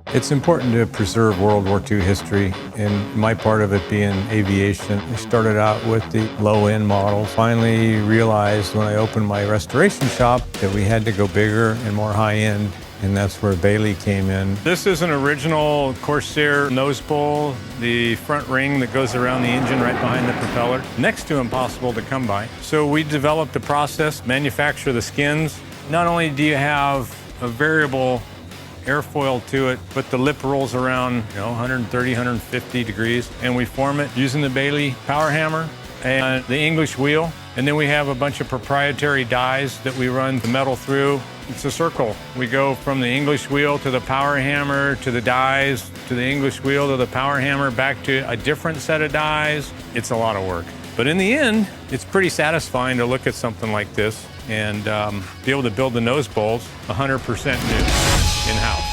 It's important to preserve World War II history, and my part of it being aviation. I started out with the low-end models. Finally realized when I opened my restoration shop that we had to go bigger and more high-end, and that's where Baileigh came in. This is an original Corsair nose bowl, the front ring that goes around the engine right behind the propeller. Next to impossible to come by. So we developed a process, manufacture the skins. Not only do you have a variable airfoil to it, but the lip rolls around 130, 150 degrees, and we form it using the Baileigh power hammer and the English wheel. And then we have a bunch of proprietary dies that we run the metal through. It's a circle. We go from the English wheel to the power hammer, to the dies, to the English wheel, to the power hammer, back to a different set of dies. It's a lot of work. But in the end, it's pretty satisfying to look at something like this and be able to build the nose bowls 100% new in-house.